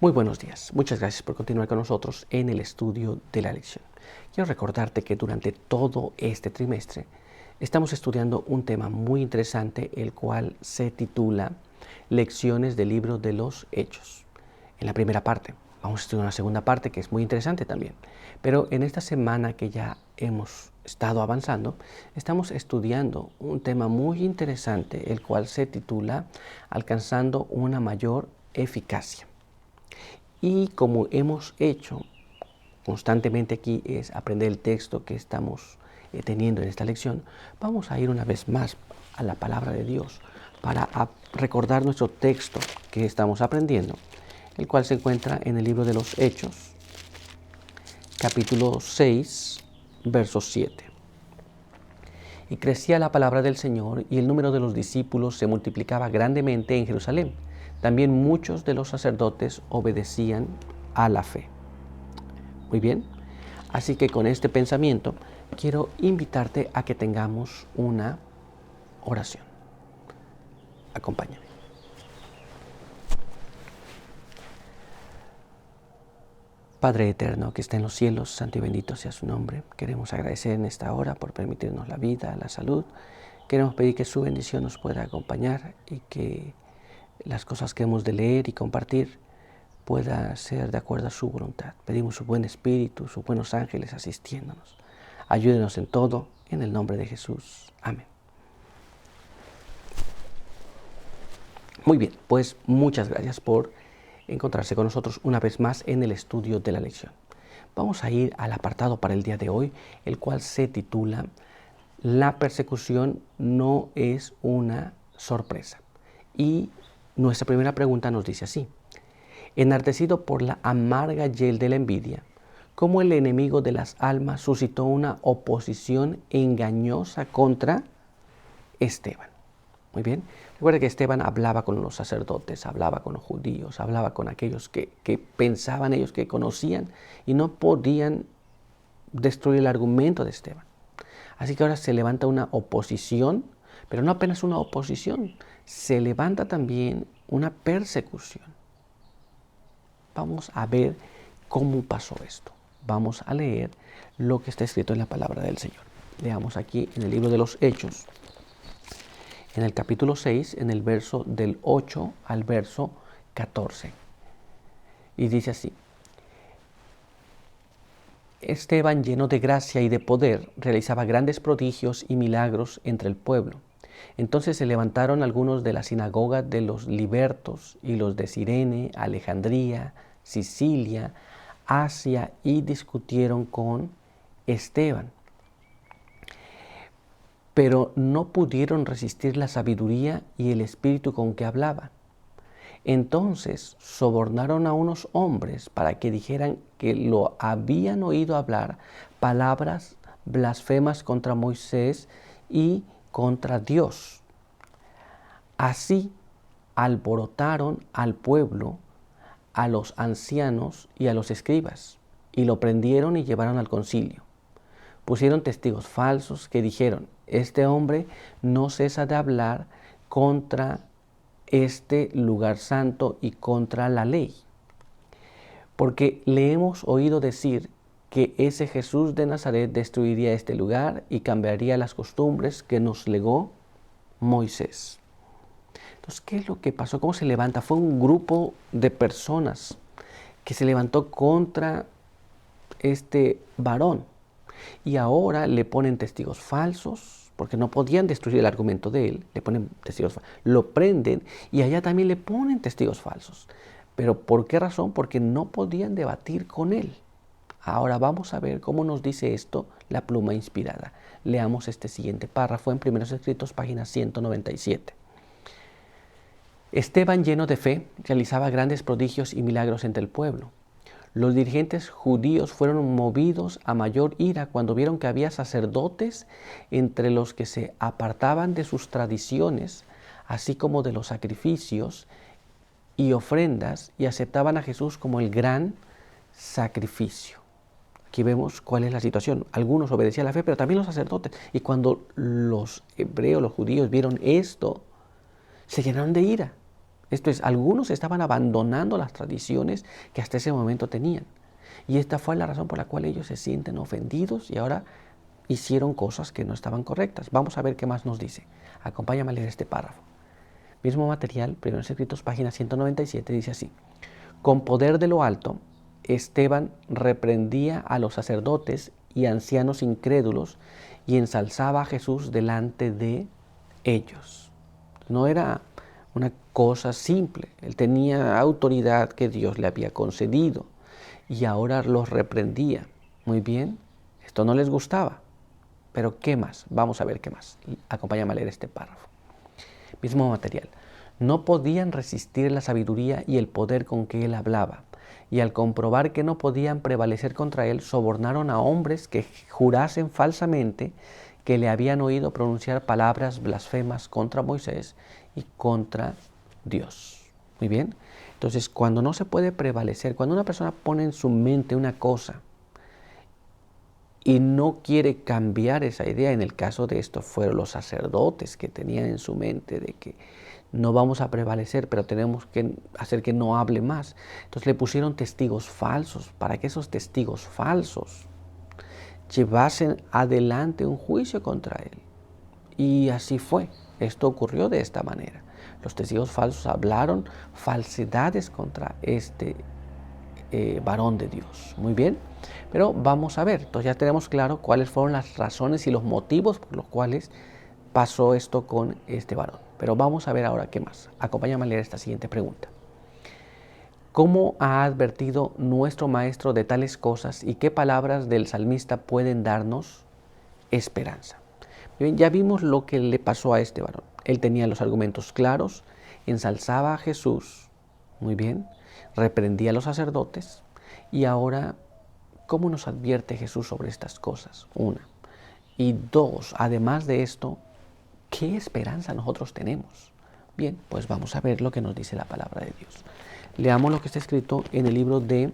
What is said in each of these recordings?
Muy buenos días. Muchas gracias por continuar con nosotros en el estudio de la lección. Quiero recordarte que durante todo este trimestre estamos estudiando un tema muy interesante, el cual se titula Lecciones del libro de los Hechos. En la primera parte, vamos a estudiar una segunda parte que es muy interesante también. Pero en esta semana que ya hemos estado avanzando, estamos estudiando un tema muy interesante, el cual se titula Alcanzando una mayor eficacia. Y como hemos hecho constantemente aquí es aprender el texto que estamos teniendo en esta lección, vamos a ir una vez más a la palabra de Dios para recordar nuestro texto que estamos aprendiendo, el cual se encuentra en el libro de los Hechos, capítulo 6, verso 7. Y crecía la palabra del Señor y el número de los discípulos se multiplicaba grandemente en Jerusalén. También muchos de los sacerdotes obedecían a la fe. Muy bien, así que con este pensamiento quiero invitarte a que tengamos una oración. Acompáñame. Padre eterno que está en los cielos, santo y bendito sea su nombre. Queremos agradecer en esta hora por permitirnos la vida, la salud. Queremos pedir que su bendición nos pueda acompañar y que las cosas que hemos de leer y compartir pueda ser de acuerdo a su voluntad. Pedimos su buen espíritu, sus buenos ángeles asistiéndonos. Ayúdenos en todo, en el nombre de Jesús. Amén. Muy bien, pues muchas gracias por encontrarse con nosotros una vez más en el estudio de la lección. Vamos a ir al apartado para el día de hoy, el cual se titula La persecución no es una sorpresa. Y nuestra primera pregunta nos dice así: enardecido por la amarga hiel de la envidia, cómo el enemigo de las almas suscitó una oposición engañosa contra Esteban. Muy bien, recuerda que Esteban hablaba con los sacerdotes, hablaba con los judíos, hablaba con aquellos que pensaban ellos que conocían y no podían destruir el argumento de Esteban. Así que ahora se levanta una oposición, pero no apenas una oposición, se levanta también una persecución. Vamos a ver cómo pasó esto. Vamos a leer lo que está escrito en la palabra del Señor. Leamos aquí en el libro de los Hechos, en el capítulo 6, en el verso del 8 al verso 14. Y dice así: Esteban, lleno de gracia y de poder, realizaba grandes prodigios y milagros entre el pueblo. Entonces se levantaron algunos de la sinagoga de los libertos y los de Cirene, Alejandría, Sicilia, Asia, y discutieron con Esteban. Pero no pudieron resistir la sabiduría y el espíritu con que hablaba. Entonces sobornaron a unos hombres para que dijeran que lo habían oído hablar palabras blasfemas contra Moisés y contra Dios. Así alborotaron al pueblo, a los ancianos y a los escribas, y lo prendieron y llevaron al concilio. Pusieron testigos falsos que dijeron: este hombre no cesa de hablar contra este lugar santo y contra la ley, porque le hemos oído decir que ese Jesús de Nazaret destruiría este lugar y cambiaría las costumbres que nos legó Moisés. Entonces, ¿qué es lo que pasó? ¿Cómo se levanta? Fue un grupo de personas que se levantó contra este varón. Y ahora le ponen testigos falsos, porque no podían destruir el argumento de él. Le ponen testigos falsos, lo prenden y allá también le ponen testigos falsos. ¿Pero por qué razón? Porque no podían debatir con él. Ahora vamos a ver cómo nos dice esto la pluma inspirada. Leamos este siguiente párrafo en Primeros Escritos, página 197. Esteban, lleno de fe, realizaba grandes prodigios y milagros entre el pueblo. Los dirigentes judíos fueron movidos a mayor ira cuando vieron que había sacerdotes entre los que se apartaban de sus tradiciones, así como de los sacrificios y ofrendas, y aceptaban a Jesús como el gran sacrificio. Aquí vemos cuál es la situación. Algunos obedecían la fe, pero también los sacerdotes. Y cuando los hebreos, los judíos, vieron esto, se llenaron de ira. Esto es, algunos estaban abandonando las tradiciones que hasta ese momento tenían. Y esta fue la razón por la cual ellos se sienten ofendidos y ahora hicieron cosas que no estaban correctas. Vamos a ver qué más nos dice. Acompáñame a leer este párrafo. Mismo material, Primeros Escritos, página 197, dice así. Con poder de lo alto, Esteban reprendía a los sacerdotes y ancianos incrédulos y ensalzaba a Jesús delante de ellos. No era una cosa simple. Él tenía autoridad que Dios le había concedido y ahora los reprendía. Muy bien, esto no les gustaba. Pero ¿qué más? Vamos a ver qué más. Acompáñame a leer este párrafo. Mismo material. No podían resistir la sabiduría y el poder con que él hablaba. Y al comprobar que no podían prevalecer contra él, sobornaron a hombres que jurasen falsamente que le habían oído pronunciar palabras blasfemas contra Moisés y contra Dios. Muy bien. Entonces, cuando no se puede prevalecer, cuando una persona pone en su mente una cosa y no quiere cambiar esa idea, en el caso de esto fueron los sacerdotes que tenían en su mente de que no vamos a prevalecer, pero tenemos que hacer que no hable más. Entonces le pusieron testigos falsos para que esos testigos falsos llevasen adelante un juicio contra él. Y así fue. Esto ocurrió de esta manera. Los testigos falsos hablaron falsedades contra este varón de Dios. Muy bien. Pero vamos a ver. Entonces ya tenemos claro cuáles fueron las razones y los motivos por los cuales pasó esto con este varón. Pero vamos a ver ahora qué más. Acompáñame a leer esta siguiente pregunta. ¿Cómo ha advertido nuestro Maestro de tales cosas y qué palabras del salmista pueden darnos esperanza? Bien, ya vimos lo que le pasó a este varón. Él tenía los argumentos claros, ensalzaba a Jesús, muy bien, reprendía a los sacerdotes y ahora, ¿cómo nos advierte Jesús sobre estas cosas? Una. Y dos, además de esto, ¿qué esperanza nosotros tenemos? Bien, pues vamos a ver lo que nos dice la palabra de Dios. Leamos lo que está escrito en el libro de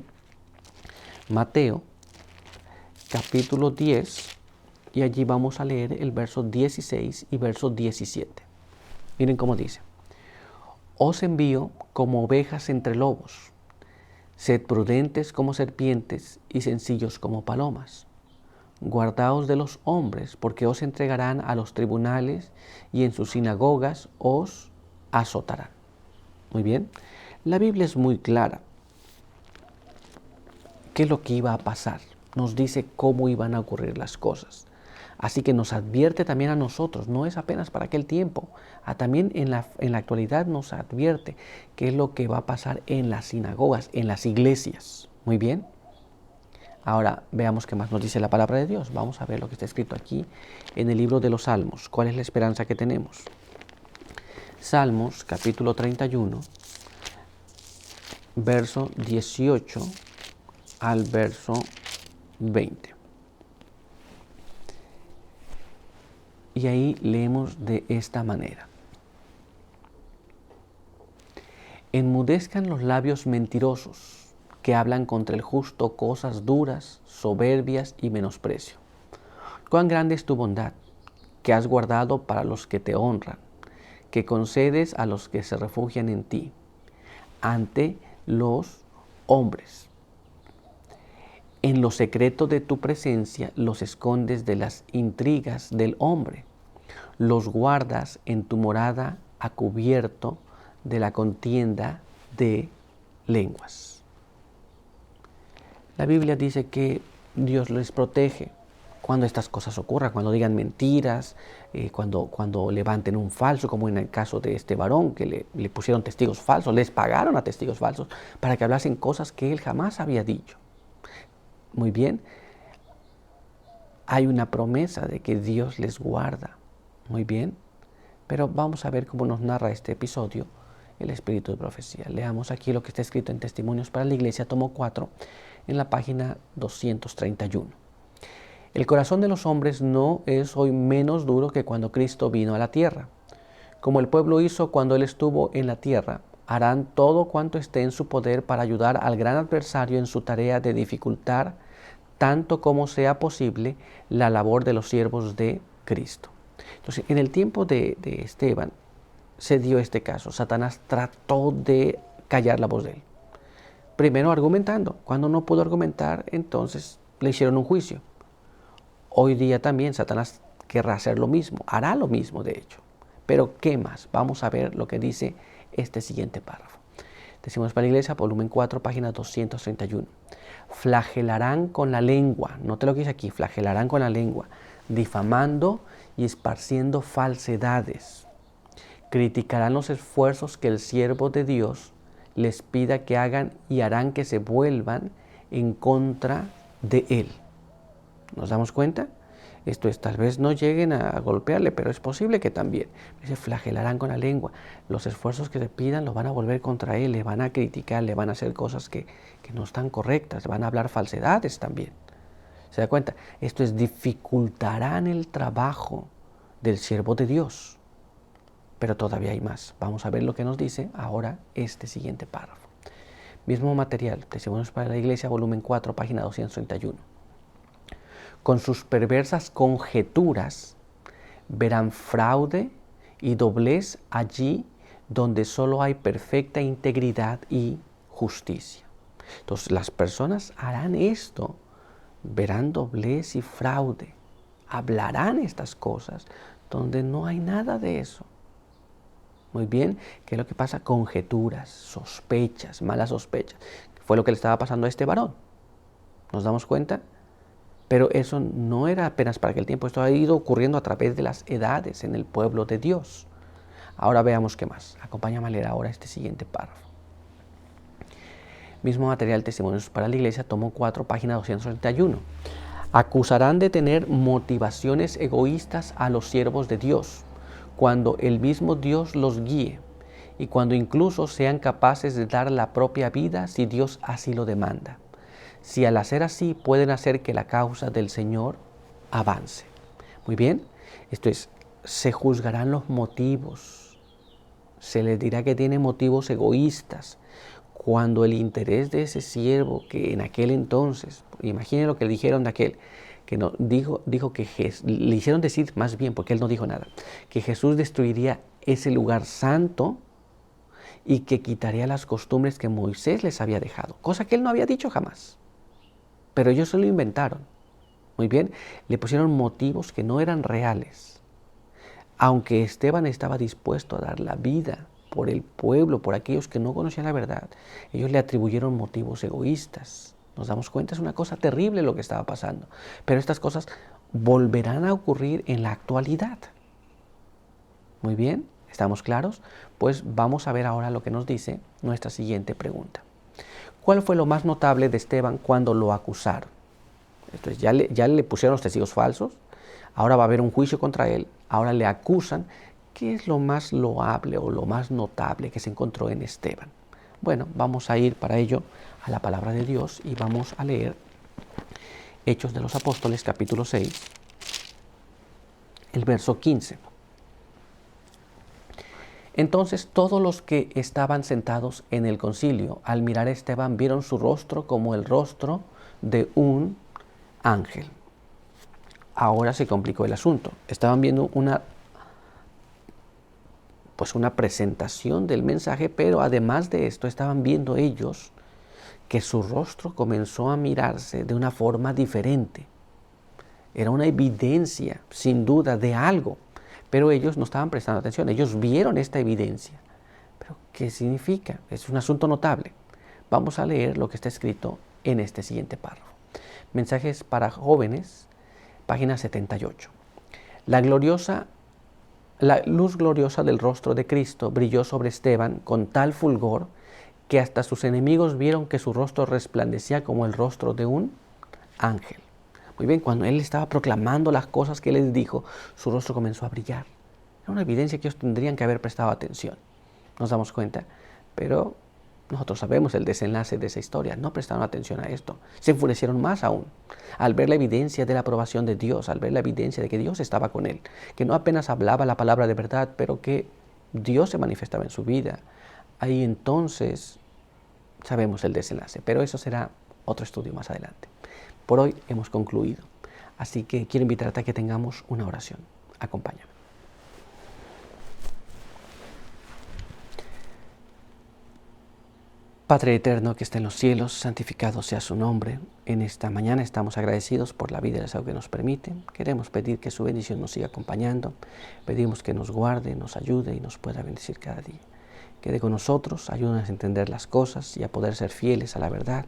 Mateo, capítulo 10, y allí vamos a leer el verso 16 y verso 17. Miren cómo dice. Os envío como ovejas entre lobos. Sed prudentes como serpientes y sencillos como palomas. Guardaos de los hombres, porque os entregarán a los tribunales y en sus sinagogas os azotarán. Muy bien. La Biblia es muy clara. ¿Qué es lo que iba a pasar? Nos dice cómo iban a ocurrir las cosas. Así que nos advierte también a nosotros, no es apenas para aquel tiempo, también en la actualidad nos advierte qué es lo que va a pasar en las sinagogas, en las iglesias. Muy bien. Ahora veamos qué más nos dice la palabra de Dios. Vamos a ver lo que está escrito aquí en el libro de los Salmos. ¿Cuál es la esperanza que tenemos? Salmos capítulo 31, verso 18 al verso 20. Y ahí leemos de esta manera. Enmudezcan los labios mentirosos que hablan contra el justo cosas duras, soberbias y menosprecio. Cuán grande es tu bondad, que has guardado para los que te honran, que concedes a los que se refugian en ti, ante los hombres. En lo secreto de tu presencia los escondes de las intrigas del hombre. Los guardas en tu morada a cubierto de la contienda de lenguas. La Biblia dice que Dios les protege cuando estas cosas ocurran, cuando digan mentiras, cuando levanten un falso, como en el caso de este varón que le pusieron testigos falsos, les pagaron a testigos falsos para que hablasen cosas que él jamás había dicho. Muy bien, hay una promesa de que Dios les guarda. Muy bien, pero vamos a ver cómo nos narra este episodio el espíritu de profecía. Leamos aquí lo que está escrito en Testimonios para la Iglesia, tomo 4, en la página 231. El corazón de los hombres no es hoy menos duro que cuando Cristo vino a la tierra. Como el pueblo hizo cuando Él estuvo en la tierra, harán todo cuanto esté en su poder para ayudar al gran adversario en su tarea de dificultar, tanto como sea posible, la labor de los siervos de Cristo. Entonces, en el tiempo de Esteban, se dio este caso? Satanás trató de callar la voz de él. Primero argumentando. Cuando no pudo argumentar, entonces le hicieron un juicio. Hoy día también Satanás querrá hacer lo mismo, hará lo mismo de hecho. Pero ¿qué más? Vamos a ver lo que dice este siguiente párrafo. Decimos para la Iglesia, volumen 4, página 231. Flagelarán con la lengua, note lo que dice aquí, flagelarán con la lengua, difamando y esparciendo falsedades. Criticarán los esfuerzos que el siervo de Dios les pida que hagan y harán que se vuelvan en contra de él. ¿Nos damos cuenta? Esto es, tal vez no lleguen a golpearle, pero es posible que también. Se flagelarán con la lengua. Los esfuerzos que le pidan los van a volver contra él, le van a criticar, le van a hacer cosas que no están correctas, van a hablar falsedades también. ¿Se da cuenta? Esto es, dificultarán el trabajo del siervo de Dios. Pero todavía hay más. Vamos a ver lo que nos dice ahora este siguiente párrafo. Mismo material, Testimonios para la Iglesia, volumen 4, página 231. Con sus perversas conjeturas verán fraude y doblez allí donde solo hay perfecta integridad y justicia. Entonces las personas harán esto, verán doblez y fraude, hablarán estas cosas donde no hay nada de eso. Muy bien, ¿qué es lo que pasa? Conjeturas, sospechas, malas sospechas. Fue lo que le estaba pasando a este varón. ¿Nos damos cuenta? Pero eso no era apenas para aquel tiempo, esto ha ido ocurriendo a través de las edades en el pueblo de Dios. Ahora veamos qué más. Acompáñame a leer ahora este siguiente párrafo. Mismo material, Testimonios para la Iglesia, tomo 4, página 231. Acusarán de tener motivaciones egoístas a los siervos de Dios, cuando el mismo Dios los guíe y cuando incluso sean capaces de dar la propia vida si Dios así lo demanda. Si al hacer así pueden hacer que la causa del Señor avance. Muy bien, esto es, se juzgarán los motivos, se les dirá que tiene motivos egoístas, cuando el interés de ese siervo que en aquel entonces, imaginen lo que le dijeron de aquel, que no, dijo que le hicieron decir más bien, porque él no dijo nada, que Jesús destruiría ese lugar santo y que quitaría las costumbres que Moisés les había dejado, cosa que él no había dicho jamás. Pero ellos se lo inventaron. Muy bien, le pusieron motivos que no eran reales. Aunque Esteban estaba dispuesto a dar la vida por el pueblo, por aquellos que no conocían la verdad, ellos le atribuyeron motivos egoístas. Nos damos cuenta, es una cosa terrible lo que estaba pasando. Pero estas cosas volverán a ocurrir en la actualidad. Muy bien, ¿estamos claros? Pues vamos a ver ahora lo que nos dice nuestra siguiente pregunta. ¿Cuál fue lo más notable de Esteban cuando lo acusaron? Entonces ya le pusieron los testigos falsos, ahora va a haber un juicio contra él, ahora le acusan. ¿Qué es lo más loable o lo más notable que se encontró en Esteban? Bueno, vamos a ir para ello a la palabra de Dios y vamos a leer Hechos de los Apóstoles, capítulo 6, el verso 15. Entonces todos los que estaban sentados en el concilio, al mirar a Esteban, vieron su rostro como el rostro de un ángel. Ahora se complicó el asunto. Estaban viendo una presentación del mensaje, pero además de esto estaban viendo ellos que su rostro comenzó a mirarse de una forma diferente. Era una evidencia, sin duda, de algo. Pero ellos no estaban prestando atención, ellos vieron esta evidencia. ¿Pero qué significa? Es un asunto notable. Vamos a leer lo que está escrito en este siguiente párrafo. Mensajes para jóvenes, página 78. La luz gloriosa del rostro de Cristo brilló sobre Esteban con tal fulgor que hasta sus enemigos vieron que su rostro resplandecía como el rostro de un ángel. Muy bien, cuando él estaba proclamando las cosas que él les dijo, su rostro comenzó a brillar. Era una evidencia que ellos tendrían que haber prestado atención. Nos damos cuenta, pero nosotros sabemos el desenlace de esa historia. No prestaron atención a esto. Se enfurecieron más aún al ver la evidencia de la aprobación de Dios, al ver la evidencia de que Dios estaba con él, que no apenas hablaba la palabra de verdad, pero que Dios se manifestaba en su vida. Ahí entonces sabemos el desenlace, pero eso será otro estudio más adelante. Por hoy hemos concluido, así que quiero invitarte a que tengamos una oración. Acompáñame. Padre eterno que está en los cielos, santificado sea su nombre. En esta mañana estamos agradecidos por la vida y la salud que nos permite. Queremos pedir que su bendición nos siga acompañando. Pedimos que nos guarde, nos ayude y nos pueda bendecir cada día. Quede con nosotros, ayúdanos a entender las cosas y a poder ser fieles a la verdad,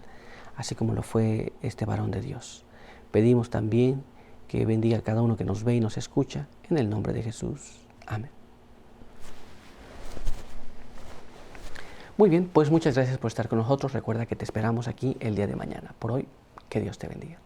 así como lo fue este varón de Dios. Pedimos también que bendiga a cada uno que nos ve y nos escucha, en el nombre de Jesús. Amén. Muy bien, pues muchas gracias por estar con nosotros. Recuerda que te esperamos aquí el día de mañana. Por hoy, que Dios te bendiga.